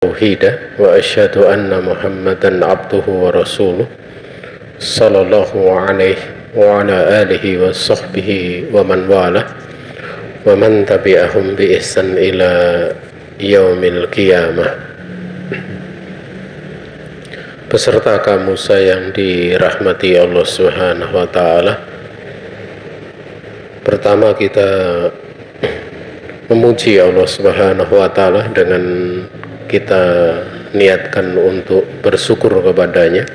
tauhidah wa asyhadu anna Muhammadan abduhu wa rasuluh sallallahu alaihi wa ala alihi wa sahbihi wa man wala wa man tabi'ahum bi ihsan ila yaumil qiyamah. Beserta kamu sayang dirahmati Allah Subhanahu wa taala. Pertama kita memuji Allah Subhanahu wa taala dengan kita niatkan untuk bersyukur kepadanya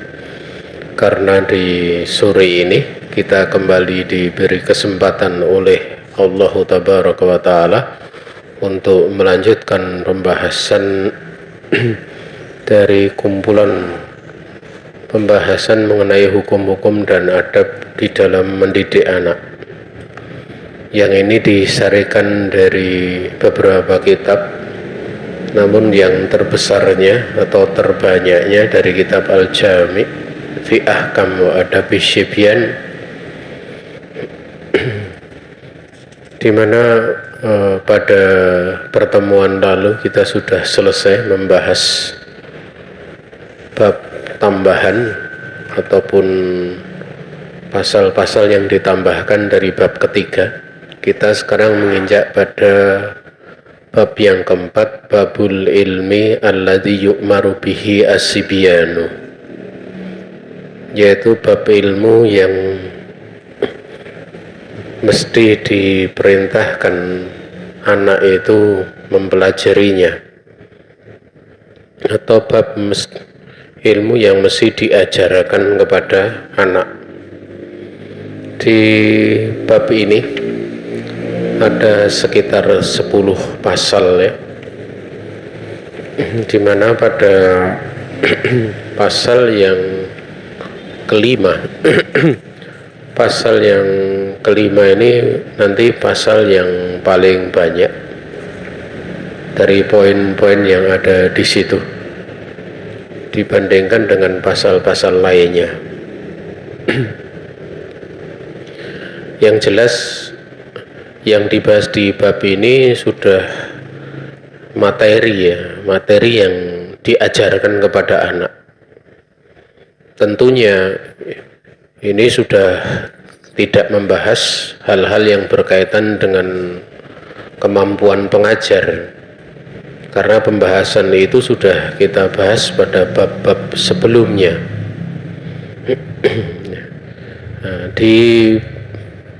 karena di sore ini kita kembali diberi kesempatan oleh Allah Tabaraka wa taala untuk melanjutkan pembahasan dari kumpulan pembahasan mengenai hukum-hukum dan adab di dalam mendidik anak. Yang ini disarikan dari beberapa kitab, namun yang terbesarnya atau terbanyaknya dari kitab Al-Jami' fi Ahkam wa Adabi Syibyan, di mana pada pertemuan lalu kita sudah selesai membahas bab tambahan ataupun pasal-pasal yang ditambahkan dari bab ketiga. Kita sekarang menginjak pada bab yang keempat, babul ilmi alladzi yu'maru bihi as-sibyanu, yaitu bab ilmu yang mesti diperintahkan anak itu mempelajarinya, atau bab ilmu yang mesti diajarkan kepada anak. Di bab ini ada sekitar 10 pasal ya, dimana pada pasal yang kelima pasal yang kelima ini nanti pasal yang paling banyak dari poin-poin yang ada di situ dibandingkan dengan pasal-pasal lainnya. Yang jelas yang dibahas di bab ini sudah materi yang diajarkan kepada anak. Tentunya ini sudah tidak membahas hal-hal yang berkaitan dengan kemampuan pengajar, karena pembahasan itu sudah kita bahas pada bab-bab sebelumnya. Nah, di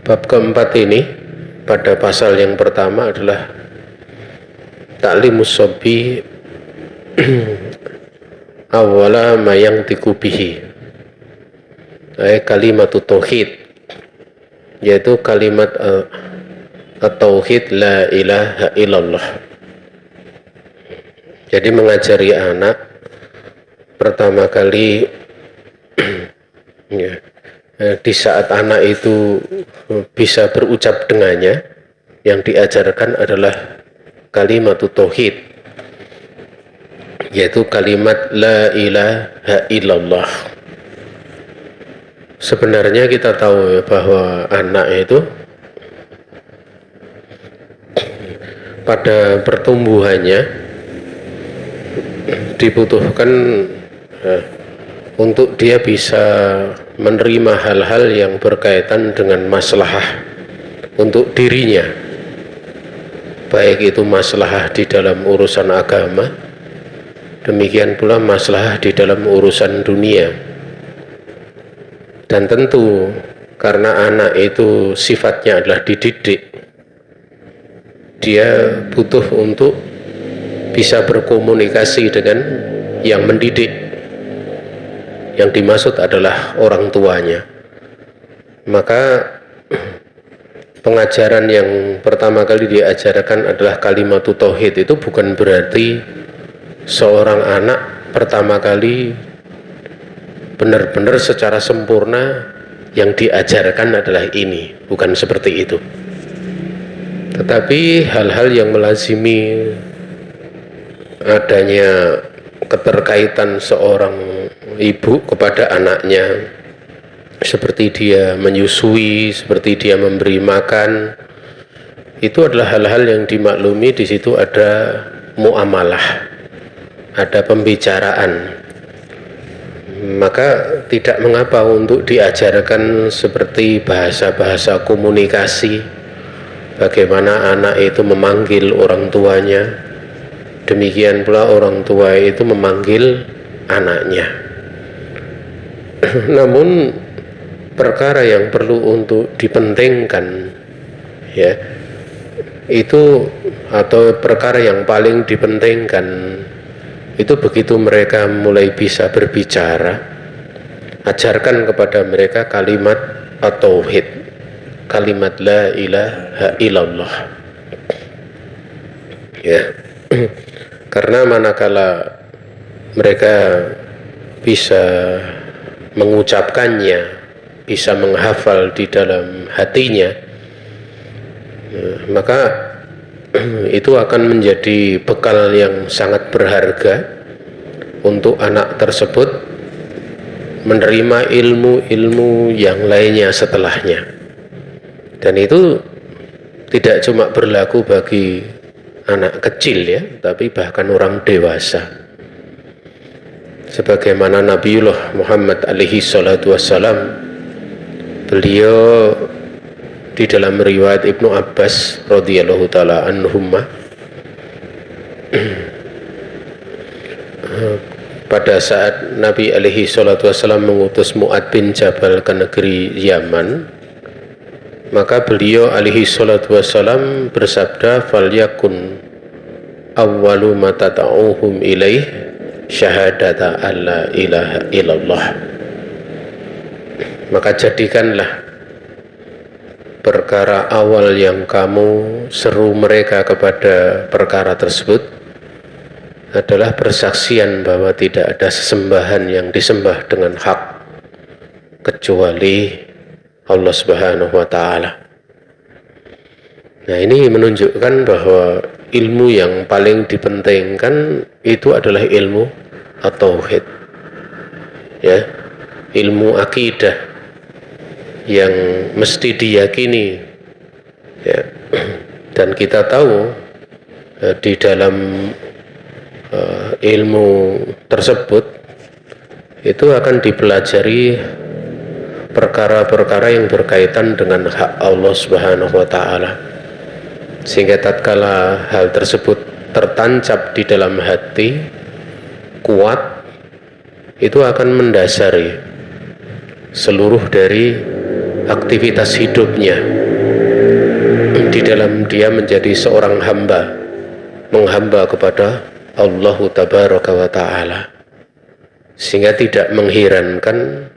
bab keempat ini, pada pasal yang pertama adalah ta'limus sobi awala mayang tikubihi, kalimat tauhid, yaitu kalimat tauhid la ilaha illallah. Jadi mengajari anak pertama kali ya, di saat anak itu bisa berucap dengannya, yang diajarkan adalah kalimat tauhid, yaitu kalimat la ilaha illallah. Sebenarnya kita tahu ya, bahwa anak itu pada pertumbuhannya dibutuhkan untuk dia bisa menerima hal-hal yang berkaitan dengan maslahah untuk dirinya, baik itu maslahah di dalam urusan agama, demikian pula maslahah di dalam urusan dunia. Dan tentu karena anak itu sifatnya adalah dididik, dia butuh untuk bisa berkomunikasi dengan yang mendidik. Yang dimaksud adalah orang tuanya. Maka pengajaran yang pertama kali diajarkan adalah kalimat tauhid. Itu bukan berarti seorang anak pertama kali benar-benar secara sempurna yang diajarkan adalah ini, bukan seperti itu. Tetapi hal-hal yang melazimi adanya keterkaitan seorang ibu kepada anaknya, seperti dia menyusui, seperti dia memberi makan, itu adalah hal-hal yang dimaklumi. Di situ ada muamalah, ada pembicaraan, maka tidak mengapa untuk diajarkan seperti bahasa-bahasa komunikasi, bagaimana anak itu memanggil orang tuanya, demikian pula orang tua itu memanggil anaknya. Namun perkara yang perlu untuk dipentingkan, ya, itu atau perkara yang paling dipentingkan itu begitu mereka mulai bisa berbicara, ajarkan kepada mereka kalimat at-tauhid, kalimat la ilaha illallah, ya. Karena manakala mereka bisa mengucapkannya, bisa menghafal di dalam hatinya, maka itu akan menjadi bekal yang sangat berharga untuk anak tersebut menerima ilmu-ilmu yang lainnya setelahnya. Dan itu tidak cuma berlaku bagi anak kecil, ya, tapi bahkan orang dewasa. Sebagaimana Nabiullah Muhammad alaihi salatu wassalam, beliau di dalam riwayat Ibnu Abbas radhiyallahu taala anhumma, pada saat Nabi alaihi salatu wassalam mengutus Mu'ad bin Jabal ke negeri Yaman, maka beliau alaihi salatu wassalam bersabda, falyakun awwalu ma tata'uhum ilaih syahadata alla ilaha illallah. Maka jadikanlah perkara awal yang kamu seru mereka kepada perkara tersebut adalah persaksian bahwa tidak ada sesembahan yang disembah dengan hak kecuali Allah Subhanahu wa ta'ala. Nah, ini menunjukkan bahwa ilmu yang paling dipentingkan itu adalah ilmu at-tauhid, ya, ilmu akidah yang mesti diyakini, ya. Dan kita tahu di dalam ilmu tersebut itu akan dipelajari perkara-perkara yang berkaitan dengan hak Allah Subhanahu wa ta'ala, sehingga tatkala hal tersebut tertancap di dalam hati, kuat, itu akan mendasari seluruh dari aktivitas hidupnya di dalam dia menjadi seorang hamba, menghamba kepada Allah Tabaraka wa ta'ala. Sehingga tidak mengherankan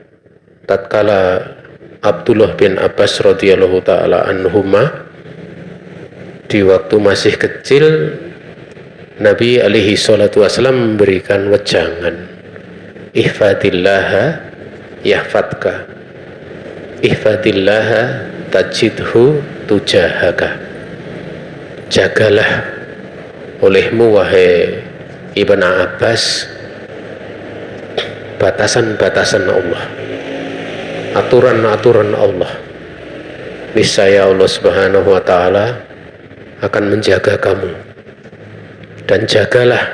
tatkala Abdullah bin Abbas radhiyallahu ta'ala anhuma di waktu masih kecil, Nabi alaihi salatu wassalam memberikan wejangan, ihfadillaha yahfadka, ihfadillaha tajidhu tujahaka. Jagalah olehmu wahai Ibn Abbas batasan-batasan Allah, aturan-aturan Allah. Niscaya Allah Subhanahu wa ta'ala akan menjaga kamu. Dan jagalah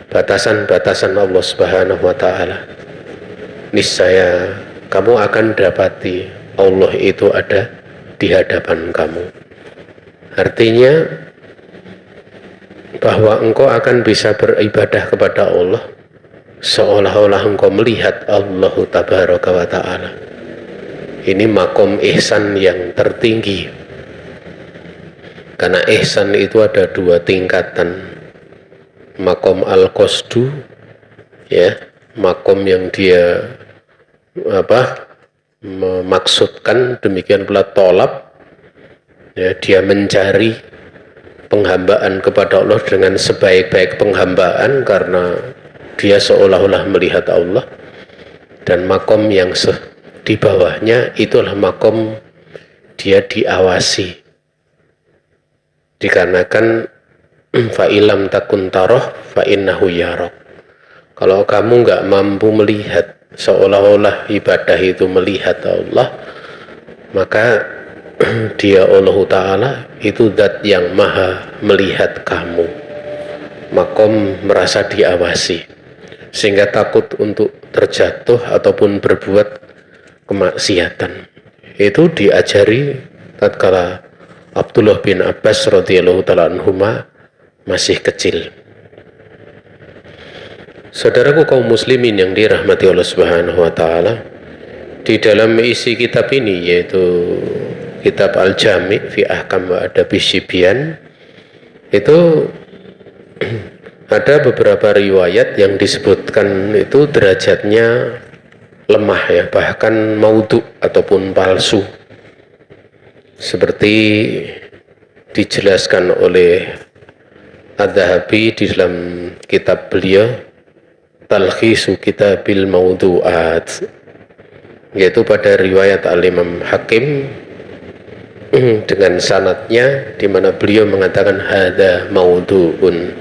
batasan-batasan Allah Subhanahu wa ta'ala, niscaya kamu akan dapati Allah itu ada di hadapan kamu. Artinya bahwa engkau akan bisa beribadah kepada Allah seolah-olah engkau melihat Allah Tabaraka wa ta'ala. Ini makom ihsan yang tertinggi, karena ihsan itu ada dua tingkatan. Makom al-qasdu, ya, makom yang dia memaksudkan, demikian pula tolab, ya, dia mencari penghambaan kepada Allah dengan sebaik-baik penghambaan karena dia seolah-olah melihat Allah. Dan makom yang di bawahnya itulah makom dia diawasi, dikarenakan fa'ilam takun taroh fa'innahu yarok. Kalau kamu nggak mampu melihat, seolah-olah ibadah itu melihat Allah, maka dia Allah Ta'ala itu zat yang maha melihat kamu, makom merasa diawasi sehingga takut untuk terjatuh ataupun berbuat kemaksiatan. Itu diajari tatkala Abdullah bin Abbas radhiyallahu taala anhuma masih kecil. Saudaraku kaum muslimin yang dirahmati Allah Subhanahu wa taala, di dalam isi kitab ini yaitu kitab Al-Jami' fi Ahkam wa Adabi Sibyan, itu ada beberapa riwayat yang disebutkan itu derajatnya lemah ya, bahkan maudhu ataupun palsu, seperti dijelaskan oleh Adz-Dzahabi di dalam kitab beliau Talkhisu Kitabil Maudhu'at, yaitu pada riwayat Al-Imam Hakim dengan sanadnya di mana beliau mengatakan hadza maudhu'un,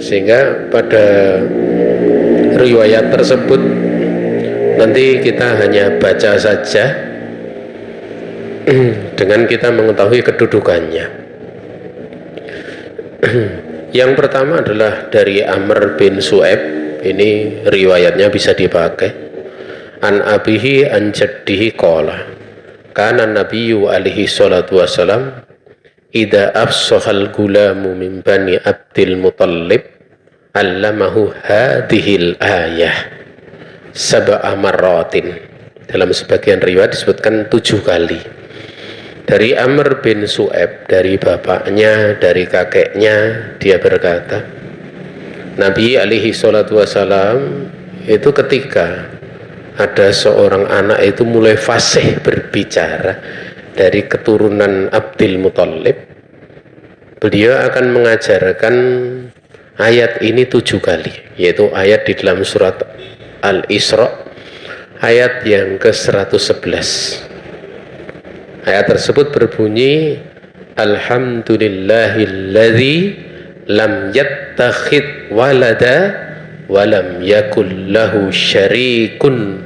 sehingga pada riwayat tersebut nanti kita hanya baca saja dengan kita mengetahui kedudukannya. Yang pertama adalah dari Amr bin Su'aib, ini riwayatnya bisa dipakai. An abihi an jaddihi qala kana nabiyyu alaihi salatu wassalam idza afsahal gulamu min bani Abdil Muttalib allamahu hadhil ayah sab'a marratin. Dalam sebagian riwayat disebutkan 7 kali. Dari Amr bin Su'aib, dari bapaknya, dari kakeknya, dia berkata, Nabi alaihi salatu wassalam itu ketika ada seorang anak itu mulai fasih berbicara dari keturunan Abdul Muttalib, beliau akan mengajarkan ayat ini 7 kali, yaitu ayat di dalam surat Al-Isra ayat yang ke-111. Ayat tersebut berbunyi Alhamdulillahilladzi lam yattakhid walada walam yakul lahu syarikun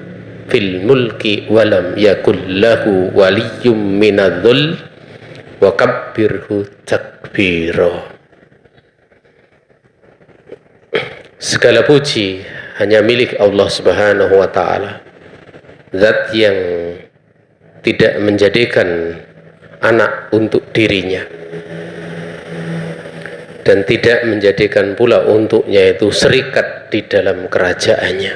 fil mulki walam yakul lahu waliyyum minadh-dhul wa kabbirhu takbira. Segala puji hanya milik Allah Subhanahu wa taala, zat yang tidak menjadikan anak untuk dirinya dan tidak menjadikan pula untuknya itu serikat di dalam kerajaannya,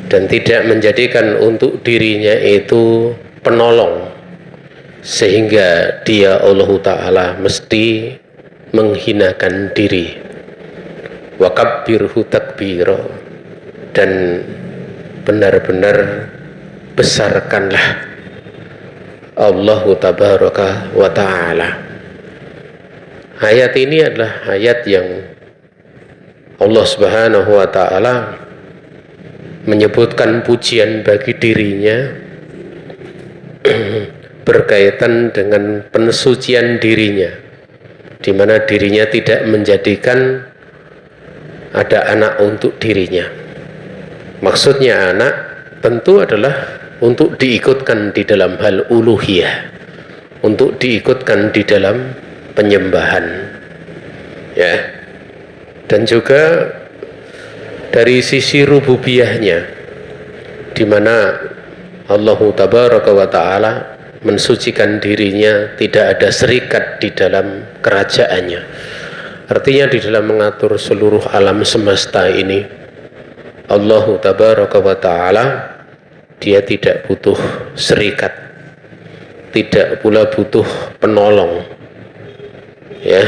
dan tidak menjadikan untuk dirinya itu penolong sehingga dia Allah Ta'ala mesti menghinakan diri. Wa kabbirhu takbira, dan benar-benar besarkanlah Allah Tabaraka wa Ta'ala. Ayat ini adalah ayat yang Allah Subhanahu wa Ta'ala menyebutkan pujian bagi dirinya berkaitan dengan pensucian dirinya, di mana dirinya tidak menjadikan ada anak untuk dirinya. Maksudnya anak tentu adalah untuk diikutkan di dalam hal uluhiyah, untuk diikutkan di dalam penyembahan, ya, dan juga dari sisi rububiyahnya, di mana Allah Tabaraka wa Ta'ala mensucikan dirinya, tidak ada serikat di dalam kerajaannya. Artinya di dalam mengatur seluruh alam semesta ini, Allah Tabaraka wa Ta'ala dia tidak butuh serikat, tidak pula butuh penolong, ya.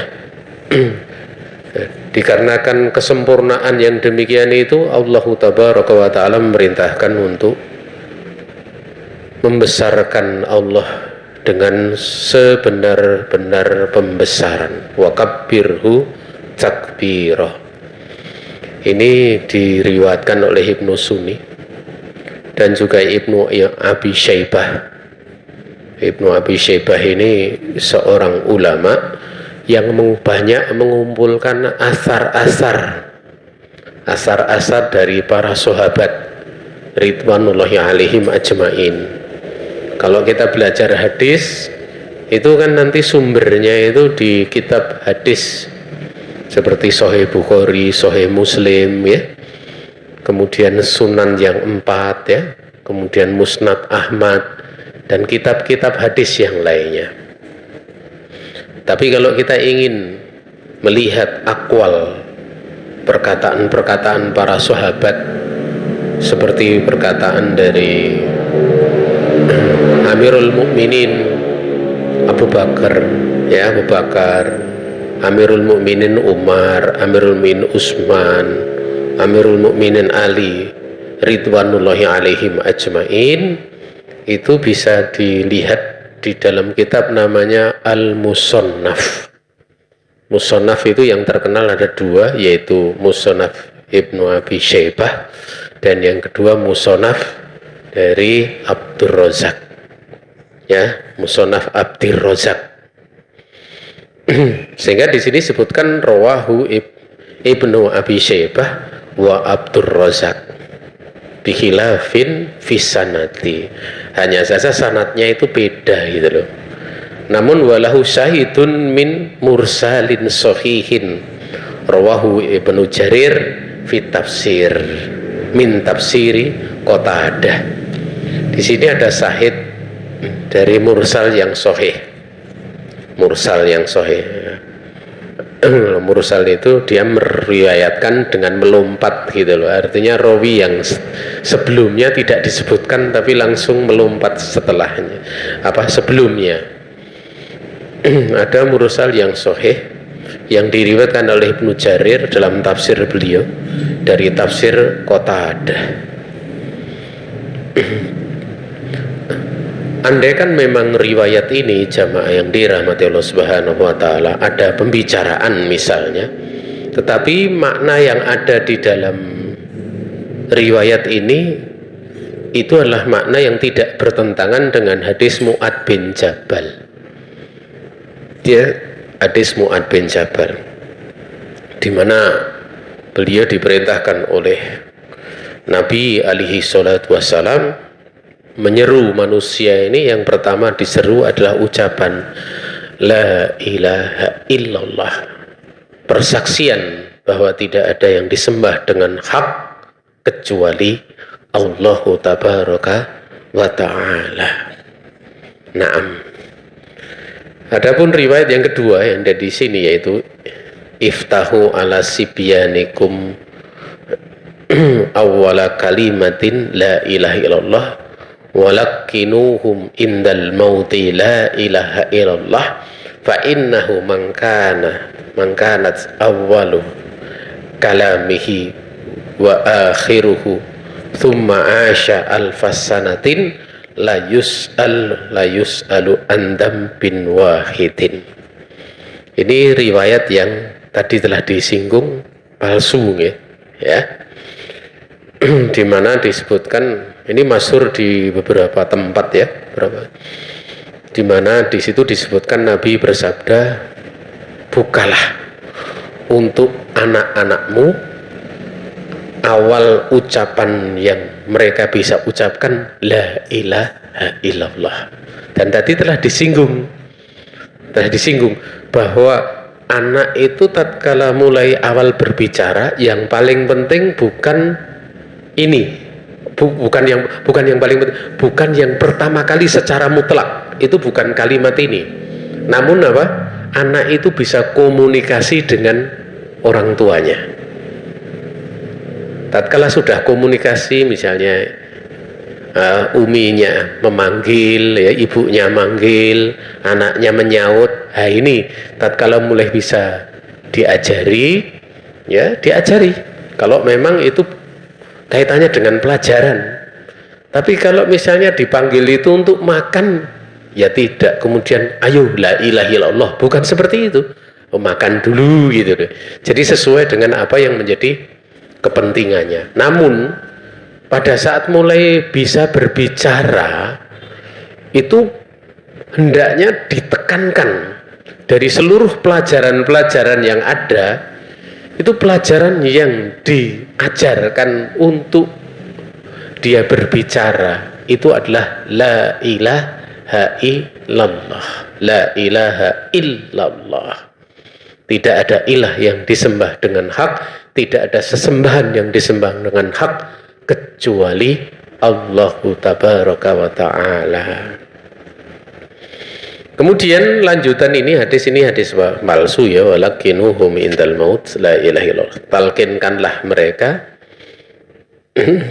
Dikarenakan kesempurnaan yang demikian itu, Allah Tabaraka wa Ta'ala memerintahkan untuk membesarkan Allah dengan sebenar-benar pembesaran. Wa kabbirhu takbira. Ini diriwayatkan oleh Ibnu Sunni dan juga Ibnu Abi Syaibah. Ibnu Abi Syaibah ini seorang ulama yang banyak mengumpulkan asar-asar dari para sahabat ridwanullahi alaihim ajmain. Kalau kita belajar hadis, itu kan nanti sumbernya itu di kitab hadis seperti Sahih Bukhari, Sahih Muslim ya, kemudian Sunan yang 4 ya, kemudian Musnad Ahmad dan kitab-kitab hadis yang lainnya. Tapi kalau kita ingin melihat akwal perkataan-perkataan para sahabat seperti perkataan dari Amirul Mukminin Abu Bakar ya, Abu Bakar, Amirul Mukminin Umar, Amirul Mukminin Utsman, Amirul Mukminin Ali ridwanullahi alaihim ajmain, itu bisa dilihat di dalam kitab namanya Al-Musannaf. Musannaf itu yang terkenal ada 2, yaitu Musannaf Ibnu Abi Syaibah dan yang kedua Musannaf dari Abdur Razak ya, Musannaf Abdur Razak. Sehingga di sini disebutkan rawahu Ibnu Abi Syaibah wa Abdur Razak bihilafin fisanati, hanya saja sanatnya itu beda gitu loh. Namun walahu syahidun min mursalin sahihin rawahu Ibnu Jarir fi tafsir min tafsiri Qatadah. Di sini ada syahid dari mursal yang sahih. Mursal yang sahih. Mursal itu dia meriwayatkan dengan melompat gitu loh. Artinya rawi yang sebelumnya tidak disebutkan tapi langsung melompat setelahnya. Sebelumnya. Ada mursal yang sahih yang diriwayatkan oleh Ibnu Jarir dalam tafsir beliau dari tafsir Qatadah. Andai kan memang riwayat ini jamaah yang dirahmati Allah Subhanahu wa taala ada pembicaraan misalnya, tetapi makna yang ada di dalam riwayat ini itu adalah makna yang tidak bertentangan dengan hadis Mu'ad bin Jabal. Dia hadis Mu'ad bin Jabal di mana beliau diperintahkan oleh Nabi alaihi salatu wassalam menyeru manusia ini. Yang pertama diseru adalah ucapan la ilaha illallah, persaksian bahwa tidak ada yang disembah dengan hak kecuali Allah tabaraka wa ta'ala. Naam. Adapun riwayat yang kedua yang ada di sini yaitu iftahu ala sibyanikum awwala kalimatin la ilaha illallah walakinuhum indal mauti la ilaha illallah fa innahu man kanat awwalu kalamihi wa akhiruhu thumma asha alfasanatin la yus'alu andam bin wahidin. Ini riwayat yang tadi telah disinggung palsu ya. Di mana disebutkan ini masyhur di beberapa tempat ya, di mana di situ disebutkan Nabi bersabda, bukalah untuk anak-anakmu awal ucapan yang mereka bisa ucapkan la ilaha illallah. Dan tadi telah disinggung bahwa anak itu tatkala mulai awal berbicara yang paling penting bukan ini, bukan yang paling penting, bukan yang pertama kali secara mutlak, itu bukan kalimat ini. Namun apa? Anak itu bisa komunikasi dengan orang tuanya. Tatkala sudah komunikasi, misalnya uminya memanggil, ya, ibunya manggil, anaknya menyaut, ini tatkala mulai bisa diajari, ya diajari. Kalau memang itu kaitannya dengan pelajaran. Tapi kalau misalnya dipanggil itu untuk makan, ya tidak. Kemudian ayo la ilaha illallah, bukan seperti itu. Makan dulu gitu deh. Jadi sesuai dengan apa yang menjadi kepentingannya. Namun pada saat mulai bisa berbicara itu hendaknya ditekankan dari seluruh pelajaran-pelajaran yang ada, itu pelajaran yang diajarkan untuk dia berbicara itu adalah la ilaha illallah. La ilaha illallah. Tidak ada ilah yang disembah dengan hak, tidak ada sesembahan yang disembah dengan hak kecuali Allahu tabaraka wa ta'ala. Kemudian lanjutan ini hadis palsu ya, walakinuhum indal maut la ilaha illallah.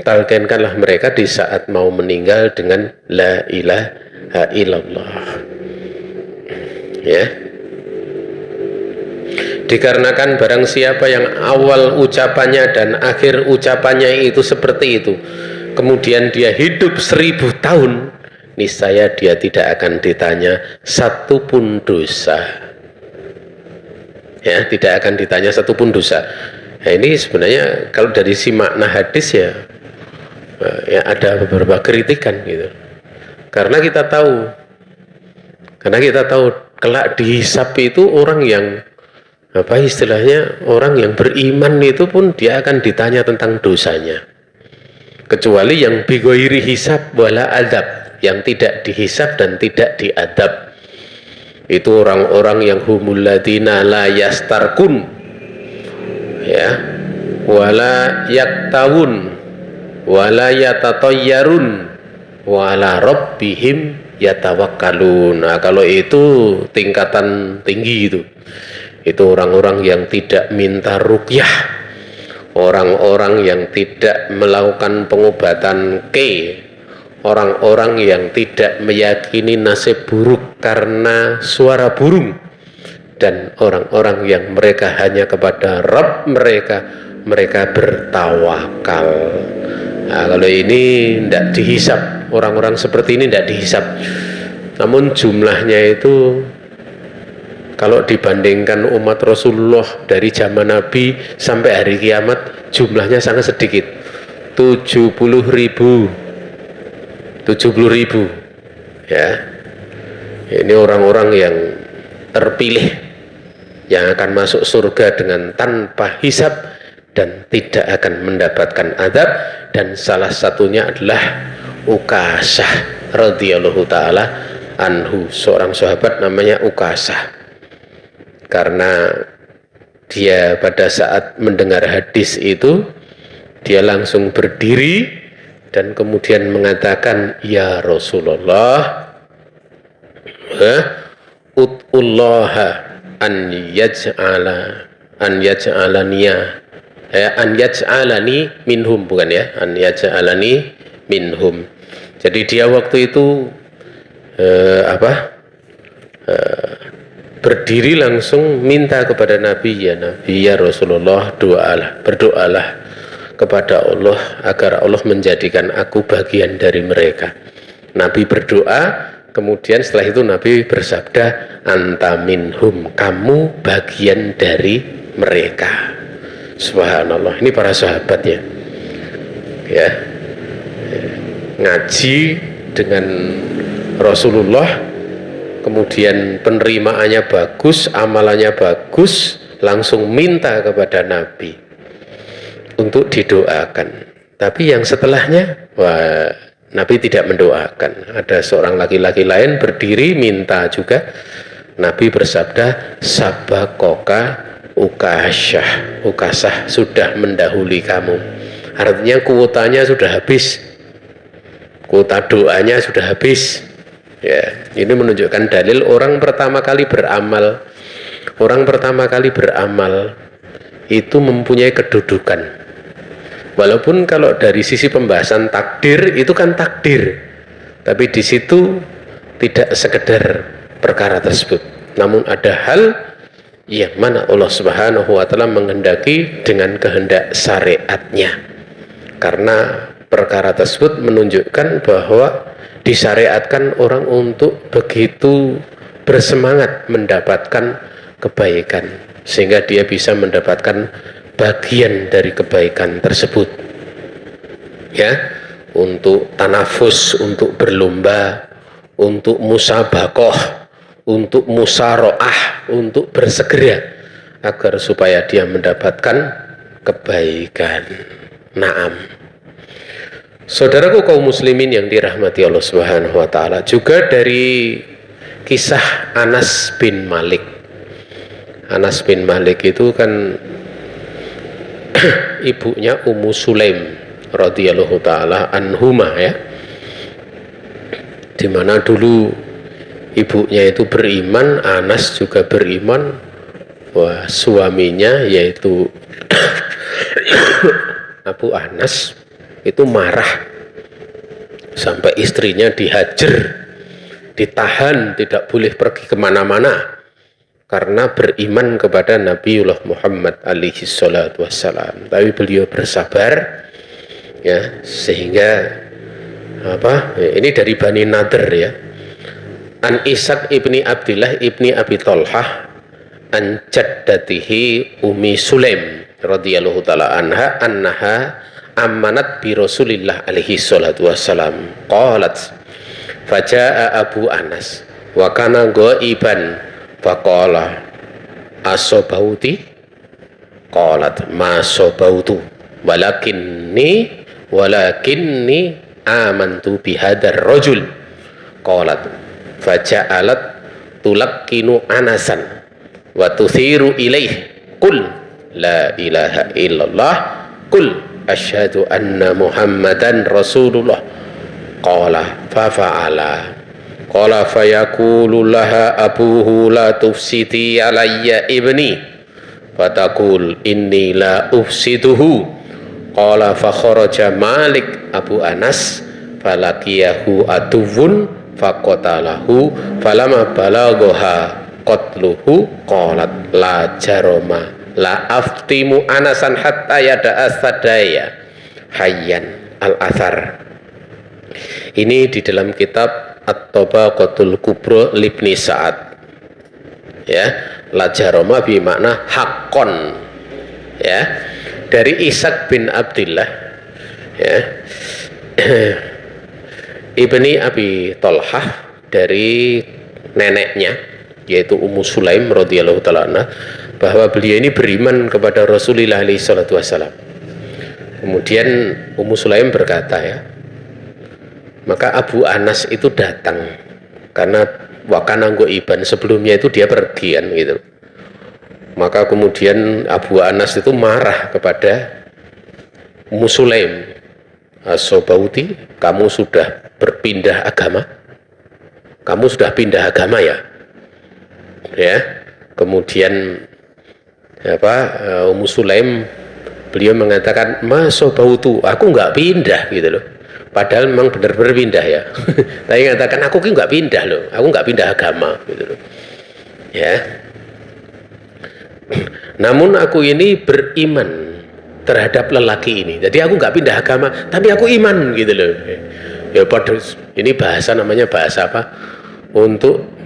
Talkinkanlah mereka di saat mau meninggal dengan la ilaha illallah. Ya. Dikarenakan barang siapa yang awal ucapannya dan akhir ucapannya itu seperti itu, kemudian dia hidup 1000 tahun, niscaya dia tidak akan ditanya satupun dosa. Ya, tidak akan ditanya satupun dosa. Nah, ini sebenarnya kalau dari si makna hadis ya ada beberapa kritikan gitu. Karena kita tahu kelak dihisab itu orang yang orang yang beriman itu pun dia akan ditanya tentang dosanya. Kecuali yang bigoiri hisab wala adab, yang tidak dihisab dan tidak diadab. Itu orang-orang yang humul ladina la yastarkun, ya, wala yaktawun, wala yatatayyarun, wala rabbihim yatawakkalun. Nah, kalau itu tingkatan tinggi itu orang-orang yang tidak minta ruqyah, orang-orang yang tidak melakukan pengobatan orang-orang yang tidak meyakini nasib buruk karena suara burung, dan orang-orang yang mereka hanya kepada Rabb mereka bertawakal. Nah, kalau ini tidak dihisab, orang-orang seperti ini tidak dihisab. Namun jumlahnya itu kalau dibandingkan umat Rasulullah dari zaman Nabi sampai hari kiamat, jumlahnya sangat sedikit. 70.000 ya. Ini orang-orang yang terpilih yang akan masuk surga dengan tanpa hisab dan tidak akan mendapatkan adab. Dan salah satunya adalah Ukasah radhiyallahu ta'ala anhu, seorang sahabat namanya Ukasah. Karena dia pada saat mendengar hadis itu, dia langsung berdiri dan kemudian mengatakan, ya Rasulullah, ut'ullaha an yaj'alani minhum, bukan ya, an yaj'alani minhum. Jadi dia waktu itu berdiri langsung minta kepada Nabi, ya Rasulullah, berdoalah kepada Allah agar Allah menjadikan aku bagian dari mereka. Nabi berdoa, kemudian setelah itu Nabi bersabda, anta minhum, kamu bagian dari mereka. Subhanallah, ini para sahabatnya ya, ngaji dengan Rasulullah, kemudian penerimaannya bagus, amalannya bagus, langsung minta kepada Nabi untuk didoakan. Tapi yang setelahnya, Nabi tidak mendoakan. Ada seorang laki-laki lain berdiri minta juga. Nabi bersabda, sabakoka Ukasah sudah mendahului kamu. Artinya kuotanya sudah habis, kuota doanya sudah habis. Ya, ini menunjukkan dalil orang pertama kali beramal itu mempunyai kedudukan. Walaupun kalau dari sisi pembahasan takdir itu kan takdir, tapi di situ tidak sekedar perkara tersebut, namun ada hal yang mana Allah Subhanahu wa ta'ala menghendaki dengan kehendak syariatnya, karena perkara tersebut menunjukkan bahwa disyariatkan orang untuk begitu bersemangat mendapatkan kebaikan, sehingga dia bisa mendapatkan bagian dari kebaikan tersebut ya, untuk tanafus, untuk berlomba, untuk musabakoh, untuk musaroah, untuk bersegera agar supaya dia mendapatkan kebaikan. Naam. Saudaraku kaum muslimin yang dirahmati Allah Subhanahu wa ta'ala, juga dari kisah Anas bin Malik. Anas bin Malik itu kan ibunya Ummu Sulaim radhiyallahu taala anhumah ya, dimana dulu ibunya itu beriman, Anas juga beriman. Wah, suaminya yaitu Abu Anas itu marah sampai istrinya dihajar, ditahan, tidak boleh pergi kemana-mana karena beriman kepada Nabiullah Muhammad alaihi salatu wassalam. Tapi beliau bersabar ya, sehingga ini dari Bani Nadir ya. An Ishaq ibni Abdillah ibni Abi Thalhah an jaddatihi Ummi Sulaim radhiyallahu taala annaha amanat bi Rasulillah alaihi salatu wassalam qalat faja'a Abu Anas wa kana ghaiban faqala asobauti qalat ma sobautu walakinni amantu bihadar rajul qalat faja'alat tulakkinu Anasan wa tuthiru ilaih qul la ilaha illallah qul asyhadu anna Muhammadan Rasulullah qala fa fa'ala qala fayaqulu laha abuhu la tufsiti alayya ibni fataqul inni la ufsiduhu qala fa kharaja Malik Abu Anas falaqiyahu atuwun faqatalahu falama balaghaha qatluhu qalat la jaroma la aftimu Anasan hatta yada'a sadaya hayyan al-athar. Ini di dalam kitab At-Tabaqatul Kubra Libni Sa'ad ya, la jaroma bermakna hakon ya, dari Ishaq bin Abdillah ya ibni Abi Thalhah, dari neneknya yaitu Ummu Sulaim radhiyallahu taala anha, bahwa beliau ini beriman kepada Rasulullah alaihi salatu wassalam. Kemudian Ummu Sulaim berkata ya, maka Abu Anas itu datang karena wakana ghaiban, sebelumnya itu dia pergi kan gitu. Maka kemudian Abu Anas itu marah kepada Ummu Sulaim, asobauti, kamu sudah berpindah agama, kamu sudah pindah agama ya. Kemudian Ummu Sulaim beliau mengatakan masobautu, aku nggak pindah gitu loh, padahal memang benar-benar pindah ya. Tapi mengatakan aku nggak pindah loh, aku nggak pindah agama gitu loh ya. Namun aku ini beriman terhadap lelaki ini, jadi aku nggak pindah agama, tapi aku iman gitu loh ya. Pada ini bahasa namanya bahasa apa, untuk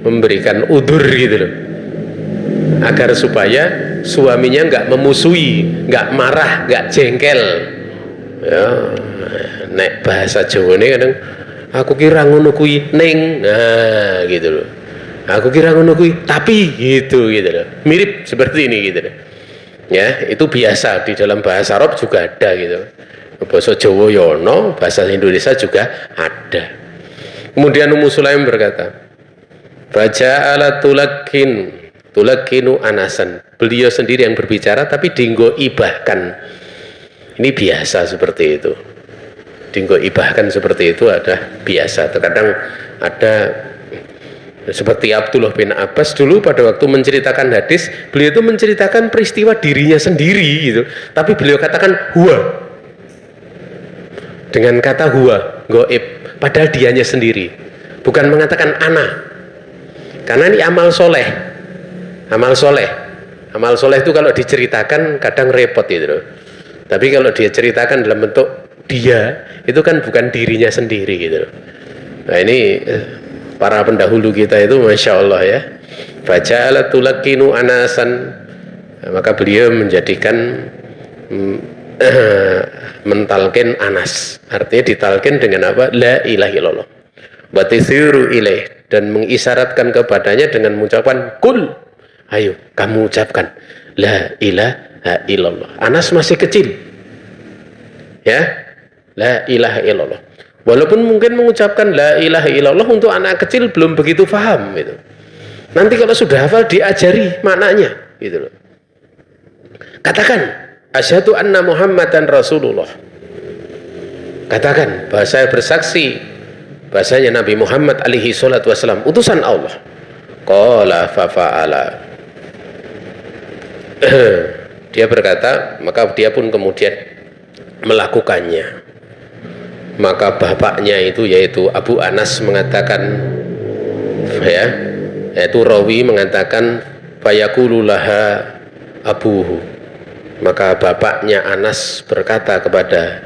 memberikan udur gitu loh, agar supaya suaminya nggak memusuhi, nggak marah, nggak jengkel ya. Nek bahasa Jawa ini kadang aku kira ngono kuwi ning, nah gitu loh, aku kira ngono kuwi tapi gitu loh, mirip seperti ini gitu loh ya. Itu biasa di dalam bahasa Arab juga ada gitu, bahasa Jawa yono, bahasa Indonesia juga ada. Kemudian Ummu Sulaim berkata, faja'ala tulakkinu Anasan, beliau sendiri yang berbicara tapi dinggoibahkan. Ini biasa seperti itu, dinggoibahkan seperti itu ada biasa. Terkadang ada seperti Abdullah bin Abbas dulu pada waktu menceritakan hadis, beliau itu menceritakan peristiwa dirinya sendiri gitu, tapi beliau katakan huwa, dengan kata huwa, goib, padahal dianya sendiri, bukan mengatakan ana. Karena ini amal soleh itu kalau diceritakan kadang repot gitu loh. Tapi kalau dia ceritakan dalam bentuk dia, itu kan bukan dirinya sendiri gitu loh. Nah ini para pendahulu kita itu masya Allah ya, faja'ala tulakkinu Anasan, maka beliau menjadikan mentalkin Anas, artinya ditalkin dengan apa? La ilaha illallah wa tisiru ilaih, dan mengisyaratkan kepadanya dengan mengucapkan kul, ayo kamu ucapkan la ilaha illallah. Anas masih kecil ya, la ilaha illallah. Walaupun mungkin mengucapkan la ilaha illallah untuk anak kecil belum begitu paham gitu. Nanti kalau sudah hafal diajari maknanya gitu loh. Katakan asyhadu anna Muhammadan Rasulullah. Katakan bahwa saya bersaksi bahasanya Nabi Muhammad alaihi salatu wasallam utusan Allah. Qala fa fa'ala. Dia berkata, maka dia pun kemudian melakukannya. Maka bapaknya itu yaitu Abu Anas mengatakan, ya, yaitu rawi mengatakan fayaqulu laha abuhu. Maka bapaknya Anas berkata kepada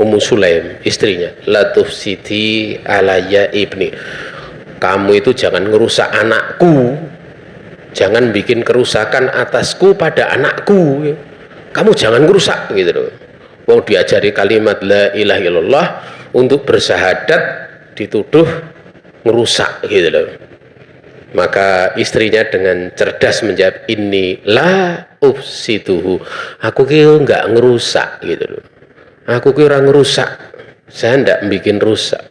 Ummu Sulaim, istrinya, la tufsidi alayya ibni. Kamu itu jangan ngerusak anakku. Jangan bikin kerusakan atasku pada anakku. Kamu jangan ngerusak gitu loh. Mau diajari kalimat la ilaha illallah untuk bersahadat dituduh ngerusak gitu loh. Maka istrinya dengan cerdas menjawab, inni la ufsiduhu. Aku kira enggak ngerusak gitu loh. Aku kira ngerusak. Saya enggak bikin rusak.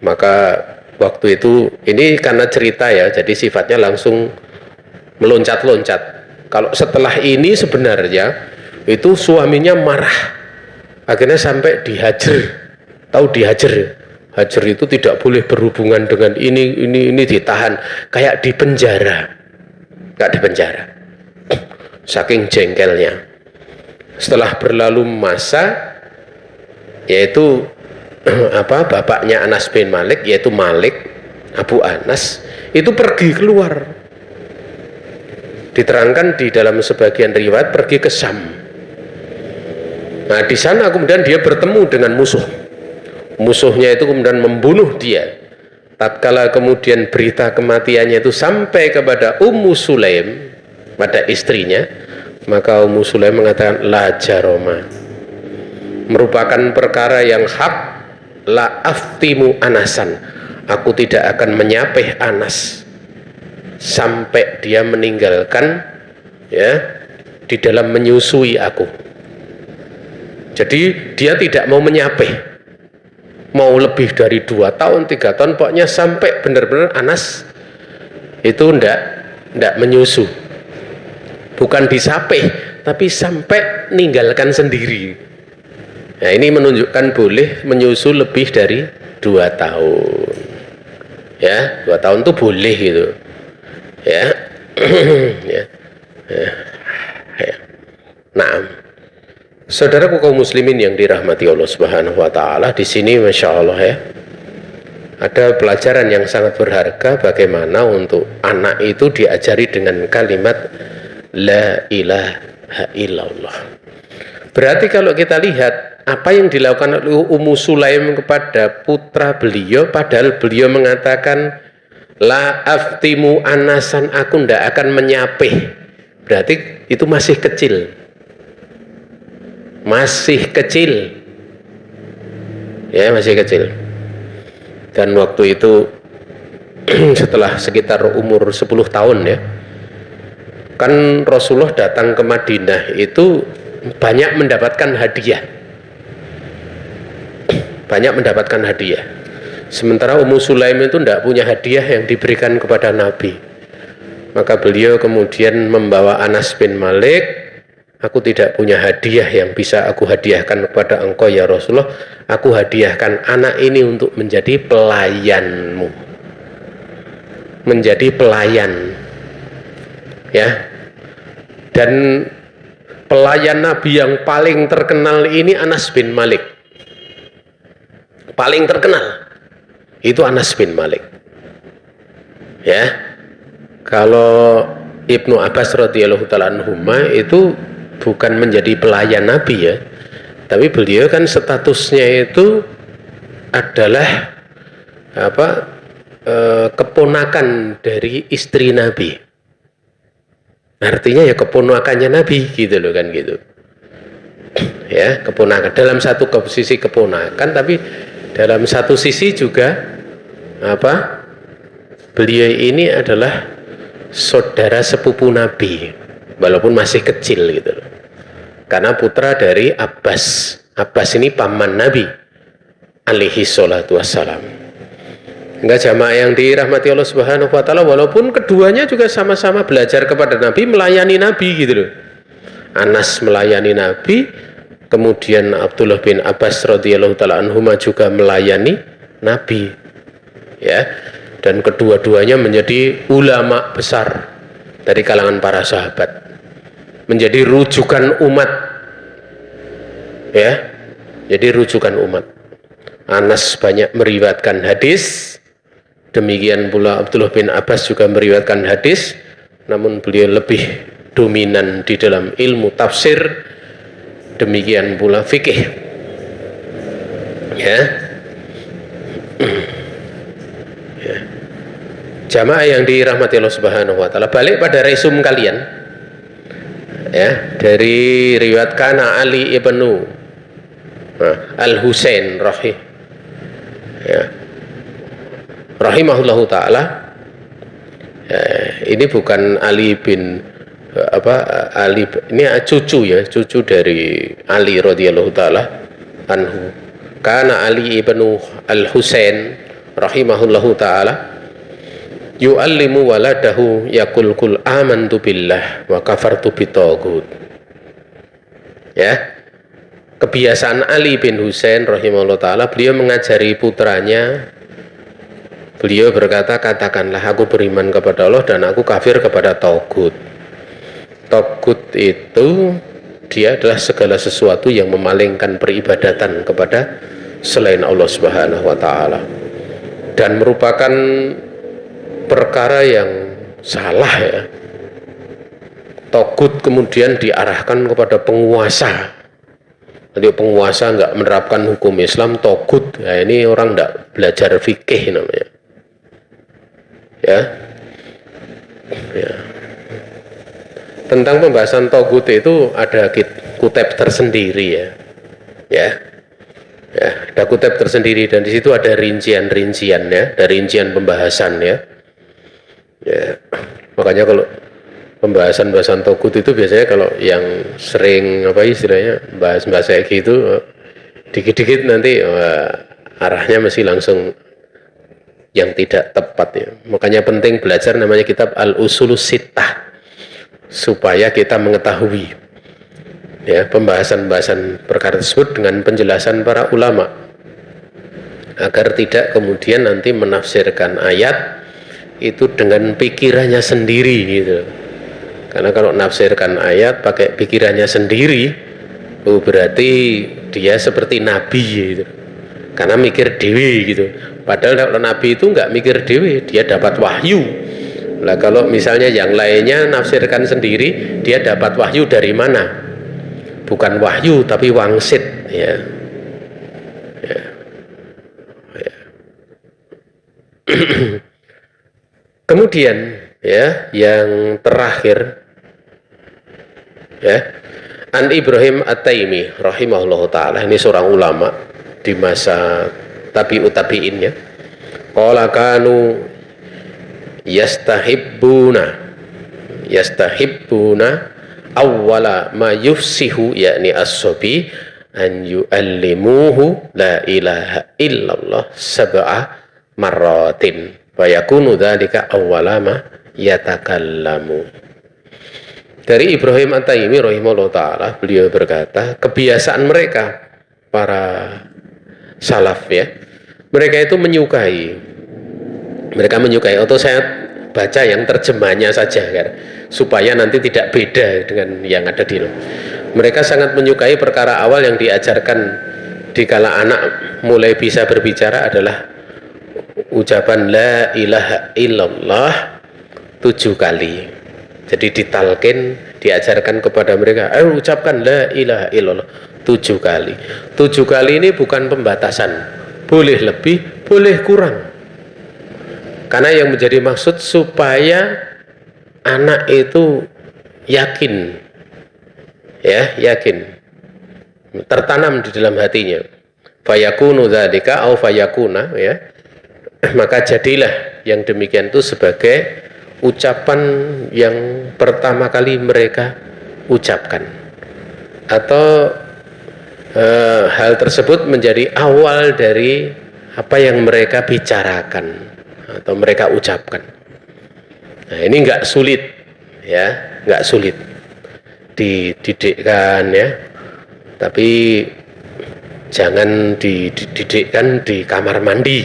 Maka waktu itu ini karena cerita ya, jadi sifatnya langsung meloncat-loncat. Kalau setelah ini sebenarnya itu suaminya marah, akhirnya sampai dihajar. Tahu dihajar? Hajar itu tidak boleh berhubungan dengan ini ditahan, kayak di penjara. Enggak di penjara. Saking jengkelnya. Setelah berlalu masa, yaitu bapaknya Anas bin Malik, yaitu Malik Abu Anas, itu pergi keluar. Diterangkan di dalam sebagian riwayat pergi ke Syam. Nah, di sana kemudian dia bertemu dengan musuh. Musuhnya itu kemudian membunuh dia. Tatkala kemudian berita kematiannya itu sampai kepada Ummu Sulaim, pada istrinya, maka Ummu Sulaim mengatakan la jaroma, merupakan perkara yang hak, la aftimu Anasan, aku tidak akan menyapih Anas sampai dia meninggalkan ya di dalam menyusui aku. Jadi dia tidak mau menyapih, mau lebih dari 2 tahun 3 tahun, pokoknya sampai benar-benar Anas itu ndak menyusu, bukan disapih tapi sampai meninggalkan sendiri. Nah, ini menunjukkan boleh menyusu lebih dari 2 tahun ya, 2 tahun itu boleh gitu ya. Ya. Nah, saudaraku kaum muslimin yang dirahmati Allah Subhanahu wa taala, di sini Masya Allah ya, ada pelajaran yang sangat berharga bagaimana untuk anak itu diajari dengan kalimat la ilaha illallah. Berarti kalau kita lihat apa yang dilakukan oleh Ummu Sulaim kepada putra beliau, padahal beliau mengatakan la aftimu Anasan, aku ndak akan menyapih, berarti itu masih kecil. Masih kecil ya, masih kecil. Dan waktu itu setelah sekitar umur 10 tahun ya, kan Rasulullah datang ke Madinah itu banyak mendapatkan hadiah, banyak mendapatkan hadiah. Sementara Ummu Sulaim itu tidak punya hadiah yang diberikan kepada Nabi. Maka beliau kemudian membawa Anas bin Malik, aku tidak punya hadiah yang bisa aku hadiahkan kepada engkau ya Rasulullah. Aku hadiahkan anak ini untuk menjadi pelayanmu, menjadi pelayan ya. Dan pelayan Nabi yang paling terkenal ini Anas bin Malik, paling terkenal itu Anas bin Malik ya. Kalau Ibnu Abbas radhiyallahu ta'ala anhuma itu bukan menjadi pelayan Nabi ya, tapi beliau kan statusnya itu adalah keponakan dari istri Nabi, artinya ya keponakannya Nabi gitu loh kan gitu ya, keponakan dalam satu sisi keponakan, tapi dalam satu sisi juga beliau ini adalah saudara sepupu Nabi walaupun masih kecil gitu loh. Karena putra dari Abbas. Abbas ini paman Nabi. alaihi salatu wassalam. Enggak, jamaah yang dirahmati Allah Subhanahu wa taala, walaupun keduanya juga sama-sama belajar kepada Nabi, melayani Nabi gitu loh. Anas melayani Nabi, kemudian Abdullah bin Abbas radhiyallahu taala anhuma juga melayani Nabi. Ya. Dan kedua-duanya menjadi ulama besar dari kalangan para sahabat. Menjadi rujukan umat. Ya. Jadi rujukan umat. Anas banyak meriwayatkan hadis, demikian pula Abdullah bin Abbas juga meriwayatkan hadis, namun beliau lebih dominan di dalam ilmu tafsir, demikian pula fikih. Ya. Ya. Jamaah yang dirahmati Allah Subhanahu wa taala, balik pada resum kalian. Ya, dari riwayat Kana Ali ibnu Al-Husain rahimahullahu taala. Ini bukan Ali bin Ali, ini cucu dari Ali radhiyallahu taala anhu. Kana Ali ibnu Al-Husain rahimahullahu taala yu'allimu waladahu yaqul qul amantu billah wa kafartu bitaghut. Ya. Kebiasaan Ali bin Husain rahimahullah ta'ala, beliau mengajari putranya, beliau berkata, katakanlah aku beriman kepada Allah dan aku kafir kepada Taghut. Taghut itu dia adalah segala sesuatu yang memalingkan peribadatan kepada selain Allah Subhanahu wa ta'ala, dan merupakan perkara yang salah ya. Taghut kemudian diarahkan kepada penguasa. Jadi penguasa nggak menerapkan hukum Islam, taghut. Nah, ini orang nggak belajar fikih namanya. Ya. Tentang pembahasan taghut itu ada kutip tersendiri ya. Ya, ada kutip tersendiri, dan di situ ada rincian-rincian ya, ada rincian pembahasan ya. Ya, makanya kalau pembahasan taghut itu biasanya kalau yang sering istilahnya bahas kayak gitu, dikit-dikit nanti arahnya mesti langsung yang tidak tepat ya. Makanya penting belajar namanya kitab Al-Usulus Sittah, supaya kita mengetahui ya pembahasan perkara tersebut dengan penjelasan para ulama, agar tidak kemudian nanti menafsirkan ayat itu dengan pikirannya sendiri gitu. Karena kalau nafsirkan ayat pakai pikirannya sendiri, berarti dia seperti nabi gitu. Karena mikir dewi gitu. Padahal kalau nabi itu nggak mikir dewi, dia dapat wahyu. Lah kalau misalnya yang lainnya nafsirkan sendiri, dia dapat wahyu dari mana? Bukan wahyu tapi wangsit ya. Kemudian ya, yang terakhir ya, An Ibrahim At-Taimi rahimahullah ta'ala, ini seorang ulama di masa tabi'ut tabi'in ya. Qala kanu yastahibbuna awwala ma yufsihu, yakni as-sabi, an yu'allimuhu la ilaha illallah sab'a marratin wa yakunu dzalika awwala ma yatakallamu. Dari Ibrahim At-Taimi rahimahullah ta'ala, beliau berkata, kebiasaan mereka para salaf ya, mereka itu menyukai, atau saya baca yang terjemahnya saja kan, supaya nanti tidak beda dengan yang ada di luar. Mereka sangat menyukai perkara awal yang diajarkan dikala anak mulai bisa berbicara adalah ucapan la ilaha illallah 7 kali. Jadi ditalkin, diajarkan kepada mereka, ayo ucapkan la ilaha illallah 7 kali. 7 kali ini bukan pembatasan, boleh lebih, boleh kurang. Karena yang menjadi maksud supaya anak itu yakin, ya, yakin, tertanam di dalam hatinya. Fayakunu dzalika au fayakuna ya. Maka jadilah yang demikian itu sebagai ucapan yang pertama kali mereka ucapkan, atau hal tersebut menjadi awal dari apa yang mereka bicarakan atau mereka ucapkan. Nah, ini nggak sulit, ya, nggak sulit dididikkan, ya. Tapi jangan dididikkan di kamar mandi.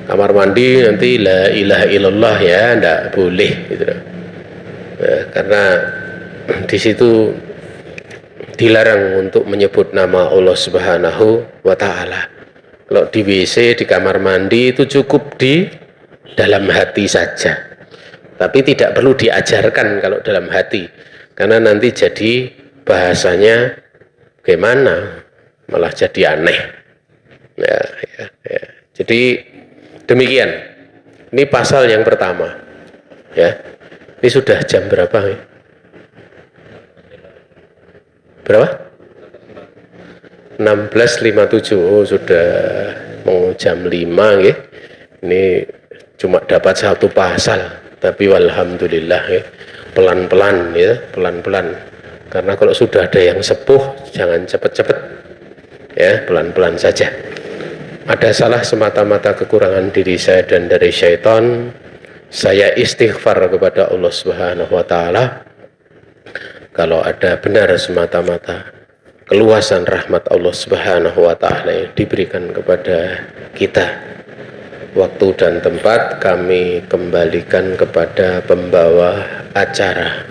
Kamar mandi nanti la ilaha illallah, ya, nggak boleh gitu. Karena di situ dilarang untuk menyebut nama Allah Subhanahu wa Ta'ala. Kalau di WC, di kamar mandi itu cukup di dalam hati saja, tapi tidak perlu diajarkan kalau dalam hati, karena nanti jadi bahasanya gimana, malah jadi aneh, ya. Jadi demikian. Ini pasal yang pertama, ya. Ini sudah jam berapa, ya? Berapa? 16.57. Oh, sudah mau jam 5, ya. Ini cuma dapat satu pasal, tapi walhamdulillah, ya. Pelan-pelan, ya, pelan-pelan. Karena kalau sudah ada yang sepuh, jangan cepat-cepat, ya, pelan-pelan saja. Ada salah semata-mata kekurangan diri saya dan dari syaitan. Saya istighfar kepada Allah Subhanahu wa Ta'ala. Kalau ada benar semata-mata keluasan rahmat Allah Subhanahu wa Ta'ala yang diberikan kepada kita, waktu dan tempat kami kembalikan kepada pembawa acara.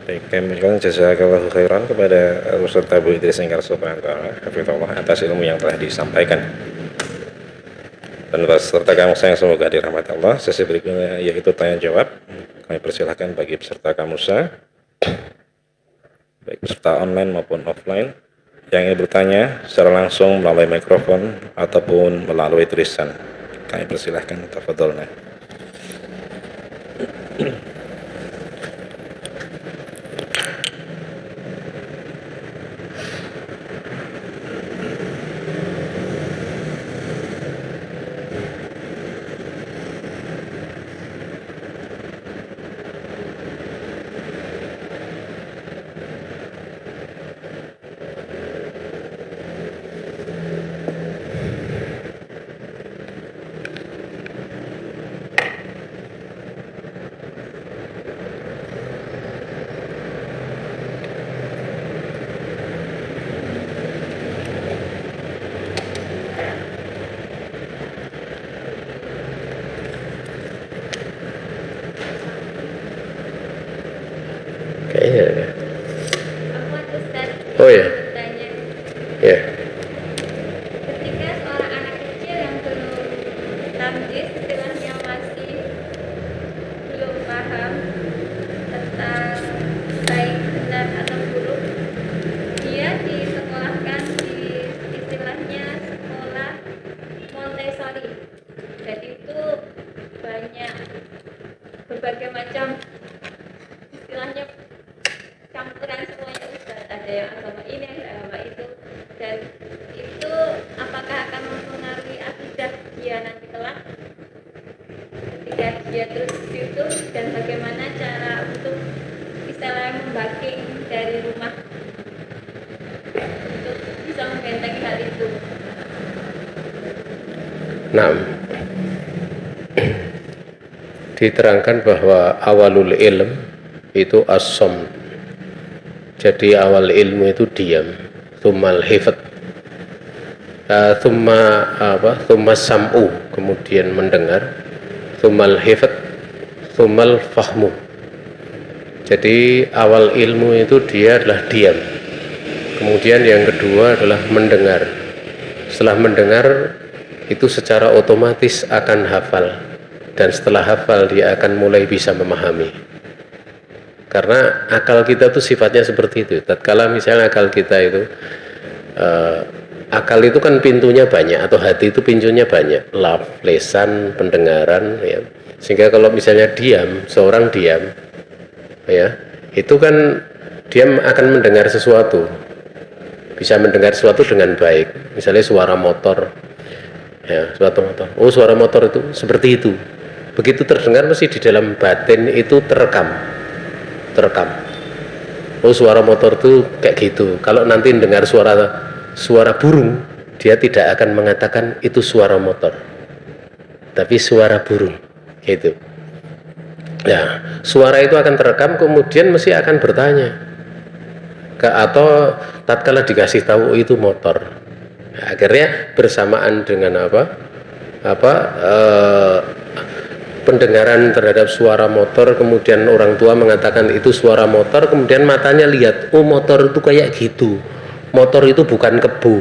Baik, kami ucapkan jazakallahu khairan kepada Ustaz Abu Idris Enggar Suprantara hafizahullah atas ilmu yang telah disampaikan. Dan peserta kamusa yang semoga dirahmati Allah. Sesi berikutnya yaitu tanya jawab. Kami persilahkan bagi peserta kamusa, baik peserta online maupun offline, yang ingin bertanya secara langsung melalui mikrofon ataupun melalui tulisan. Kami persilahkan, tafadhalna. Oh ya, ya. Ketika seorang anak kecil yang belum tamyiz, istilahnya masih belum paham tentang baik benar atau buruk, dia disekolahkan di istilahnya sekolah Montessori. Jadi itu banyak berbagai macam istilahnya campuran semuanya, Ustaz. Ada yang agama ini, ada agama itu, dan itu apakah akan mempengaruhi akidah dia nanti kelak ketika dia terus di situ, dan bagaimana cara untuk istilahnya membacking dari rumah untuk bisa membentengi hal itu. Nah, diterangkan bahwa awalul ilm itu as-samt. Jadi awal ilmu itu diam, tsummal hifdz, tsumma sam'u, kemudian mendengar, tsummal hifdz, tsummal fahmu. Jadi awal ilmu itu dia adalah diam. Kemudian yang kedua adalah mendengar. Setelah mendengar itu secara otomatis akan hafal, dan setelah hafal dia akan mulai bisa memahami. Karena akal kita tuh sifatnya seperti itu. Tatkala misalnya akal kita itu akal itu kan pintunya banyak, atau hati itu pintunya banyak, laf, lesan, pendengaran, ya. Sehingga kalau misalnya diam, seorang diam, ya, itu kan dia akan mendengar sesuatu, bisa mendengar sesuatu dengan baik. Misalnya suara motor, ya, suatu motor. Oh, suara motor itu seperti itu. Begitu terdengar, mesti di dalam batin itu terekam. oh suara motor tuh kayak gitu. Kalau nanti dengar suara burung, dia tidak akan mengatakan itu suara motor, tapi suara burung gitu. Ya, suara itu akan terekam, kemudian mesti akan bertanya atau tatkala dikasih tahu itu motor. Nah, akhirnya bersamaan dengan pendengaran terhadap suara motor, kemudian orang tua mengatakan itu suara motor, kemudian matanya lihat, oh motor itu kayak gitu, motor itu bukan kebu,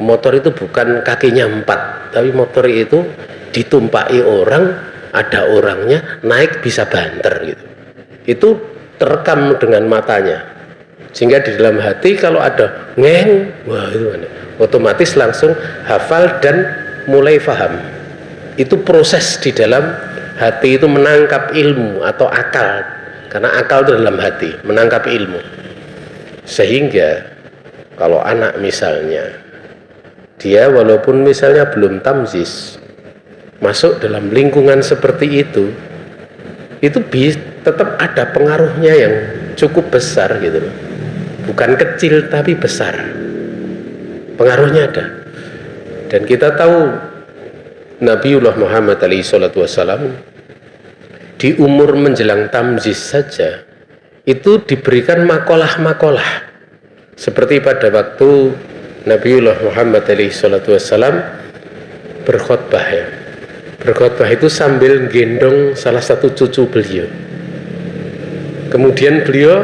motor itu bukan kakinya 4, tapi motor itu ditumpaki orang, ada orangnya, naik bisa banter gitu. Itu terekam dengan matanya, sehingga di dalam hati kalau ada ngeng, wah itu otomatis langsung hafal dan mulai paham. Itu proses di dalam hati itu menangkap ilmu atau akal, karena akal itu dalam hati, menangkap ilmu. Sehingga kalau anak misalnya dia walaupun misalnya belum tamyiz, masuk dalam lingkungan seperti itu tetap ada pengaruhnya yang cukup besar gitu loh. Bukan kecil tapi besar, pengaruhnya ada. Dan kita tahu Nabiullah Muhammad SAW di umur menjelang tamyiz saja itu diberikan makalah-makalah, seperti pada waktu Nabiullah Muhammad SAW berkhutbah ya. Berkhutbah itu sambil gendong salah satu cucu beliau. Kemudian beliau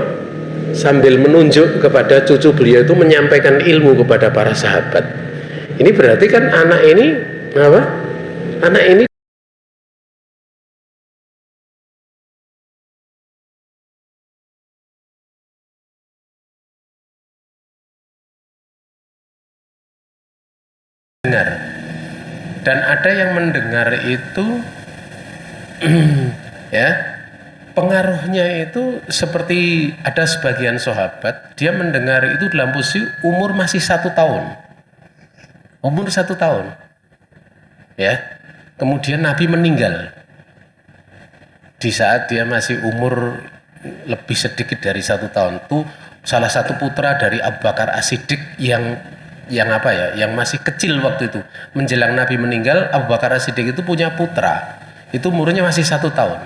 sambil menunjuk kepada cucu beliau itu menyampaikan ilmu kepada para sahabat. Ini berarti kan anak ini apa? Anak ini dengar, dan ada yang mendengar itu ya, pengaruhnya itu seperti ada sebagian sahabat dia mendengar itu dalam posisi umur masih 1 tahun, umur 1 tahun ya. Kemudian Nabi meninggal di saat dia masih umur lebih sedikit dari 1 tahun. Itu salah satu putra dari Abu Bakar As-Siddiq yang masih kecil waktu itu. Menjelang Nabi meninggal, Abu Bakar As-Siddiq itu punya putra, itu umurnya masih 1 tahun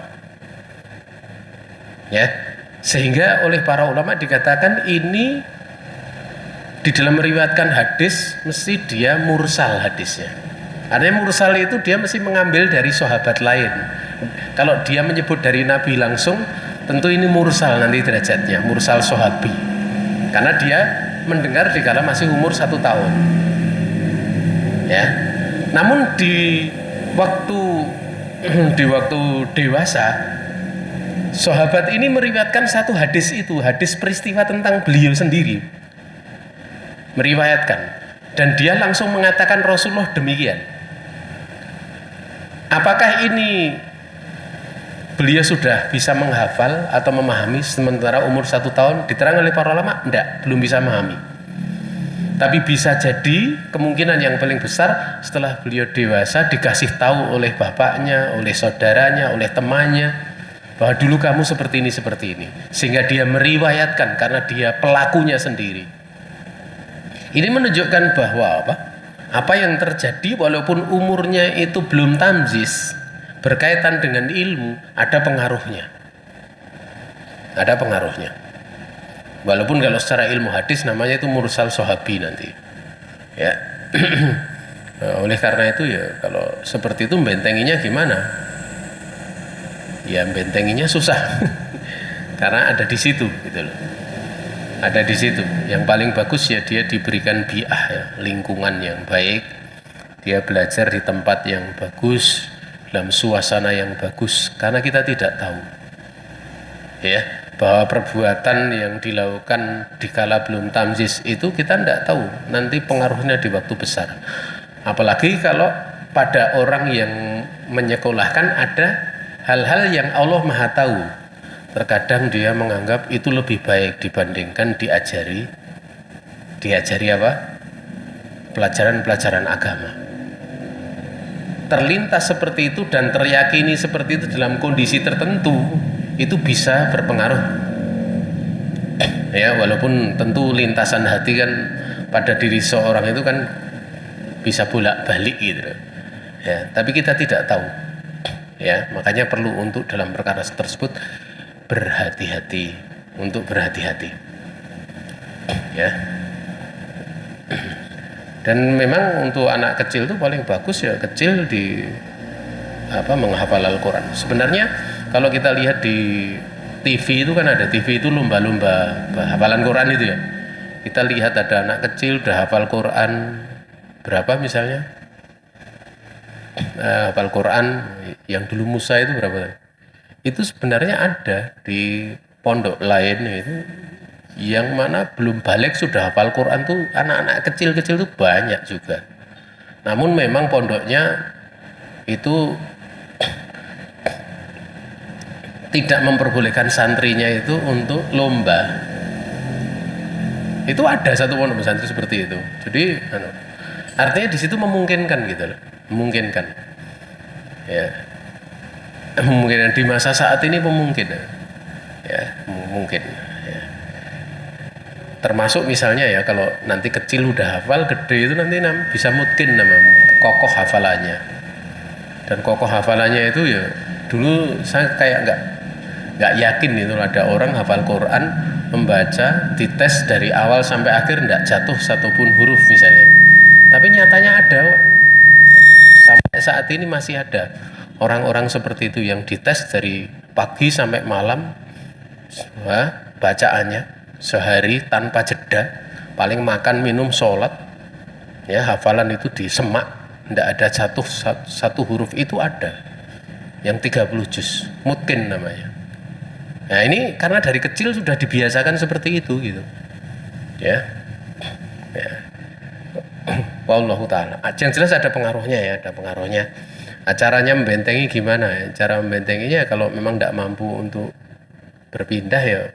ya. Sehingga oleh para ulama dikatakan ini di dalam meriwayatkan hadis mesti dia mursal hadisnya. Artinya mursal itu dia mesti mengambil dari sahabat lain. Kalau dia menyebut dari Nabi langsung, tentu ini mursal nanti derajatnya, mursal sahabi, karena dia mendengar dikala masih umur 1 tahun ya. Namun di waktu dewasa, sahabat ini meriwayatkan satu hadis, itu hadis peristiwa tentang beliau sendiri, meriwayatkan, dan dia langsung mengatakan Rasulullah demikian. Apakah ini beliau sudah bisa menghafal atau memahami sementara umur 1 tahun? Diterang oleh para ulama, enggak, belum bisa memahami. Tapi bisa jadi kemungkinan yang paling besar setelah beliau dewasa dikasih tahu oleh bapaknya, oleh saudaranya, oleh temannya bahwa dulu kamu seperti ini, sehingga dia meriwayatkan karena dia pelakunya sendiri. Ini menunjukkan bahwa apa yang terjadi walaupun umurnya itu belum tamyiz, berkaitan dengan ilmu, ada pengaruhnya. Ada pengaruhnya. Walaupun kalau secara ilmu hadis namanya itu mursal sahabi nanti. Ya. Nah, oleh karena itu ya kalau seperti itu bentenginya gimana? Ya bentenginya susah. Karena ada di situ gitu loh. Ada di situ. Yang paling bagus ya dia diberikan bi'ah ya, lingkungan yang baik. Dia belajar di tempat yang bagus, dalam suasana yang bagus, karena kita tidak tahu ya bahwa perbuatan yang dilakukan dikala belum tamyiz itu kita tidak tahu nanti pengaruhnya di waktu besar. Apalagi kalau pada orang yang menyekolahkan ada hal-hal yang Allah Maha tahu. Terkadang dia menganggap itu lebih baik dibandingkan diajari apa? Pelajaran-pelajaran agama. Terlintas seperti itu dan teryakini seperti itu dalam kondisi tertentu, itu bisa berpengaruh Ya, walaupun tentu lintasan hati kan pada diri seorang itu kan bisa bolak-balik gitu. Ya, tapi kita tidak tahu. Ya, makanya perlu untuk dalam perkara tersebut berhati-hati, untuk berhati-hati. Ya. Dan memang untuk anak kecil itu paling bagus ya kecil di menghafal Al-Quran. Sebenarnya kalau kita lihat di TV itu kan ada TV itu lomba-lomba hafalan Quran itu ya. Kita lihat ada anak kecil udah hafal Quran berapa misalnya, hafal Quran yang dulu Musa itu berapa? Itu sebenarnya ada di pondok lain itu yang mana belum balik sudah hafal Quran tuh anak-anak kecil-kecil tuh banyak juga. Namun memang pondoknya itu tidak memperbolehkan santrinya itu untuk lomba. Itu ada satu pondok pesantren seperti itu. Jadi artinya di situ memungkinkan gitu loh, memungkinkan. Ya. Memungkinkan di masa saat ini memungkinkan. Ya, mungkin. Ya. Termasuk misalnya ya kalau nanti kecil udah hafal, gede itu nanti bisa mungkin kokoh hafalannya. Dan kokoh hafalannya itu ya dulu saya kayak nggak yakin itu ada orang hafal Quran membaca dites dari awal sampai akhir nggak jatuh satupun huruf misalnya, tapi nyatanya ada sampai saat ini masih ada orang-orang seperti itu yang dites dari pagi sampai malam bacaannya sehari tanpa jeda, paling makan minum sholat ya hafalan itu disemak nggak ada jatuh satu huruf, itu ada yang 30 juz mungkin namanya. Nah ini karena dari kecil sudah dibiasakan seperti itu gitu ya. Wallahu ta'ala. Yang jelas ada pengaruhnya ya, ada pengaruhnya. Caranya membentengi gimana ya? Cara membentenginya kalau memang tidak mampu untuk berpindah ya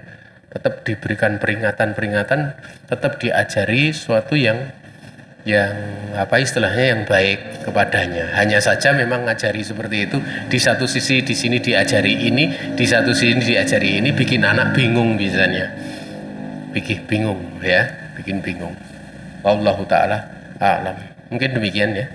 tetap diberikan peringatan-peringatan, tetap diajari sesuatu yang istilahnya yang baik kepadanya. Hanya saja memang ngajari seperti itu di satu sisi di sini diajari ini, di satu sini diajari ini, bikin anak bingung misalnya. Bikin bingung ya, bikin bingung. Wallahu ta'ala a'lam. Mungkin demikian ya.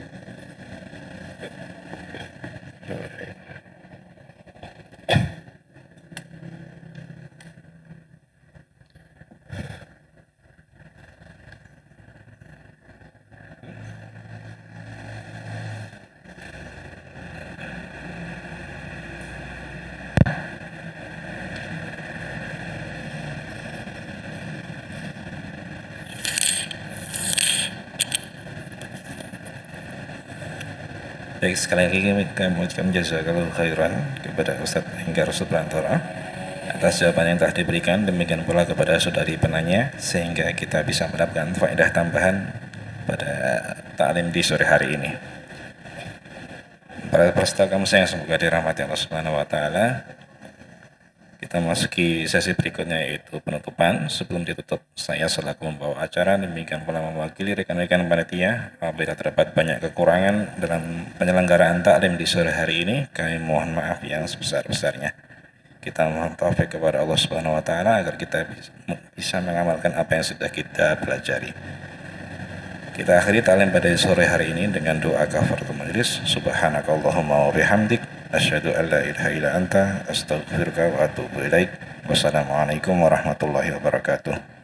Baik, sekali lagi kami mengucapkan jazakallahu khairan kepada Ustaz Enggar Suprantoro atas jawaban yang telah diberikan, demikian pula kepada saudari penanya, sehingga kita bisa mendapatkan faedah tambahan pada taklim di sore hari ini. Para peserta kami yang semoga dirahmati Allah Subhanahu wa taala. Kita masuki sesi berikutnya, yaitu penutupan. Sebelum ditutup, saya selaku membawa acara, demikian pula mewakili rekan-rekan panitia. Apabila terdapat banyak kekurangan dalam penyelenggaraan taklim di sore hari ini, kami mohon maaf yang sebesar-besarnya. Kita mohon taufik kepada Allah Subhanahu wa taala agar kita bisa mengamalkan apa yang sudah kita pelajari. Kita akhiri taklim pada sore hari ini dengan doa kafaratul majlis. Subhanakallahumma wa bihamdik, asyhadu an la ilaha illa anta, astaghfiruka wa atubu ilaik. Wassalamualaikum warahmatullahi wabarakatuh.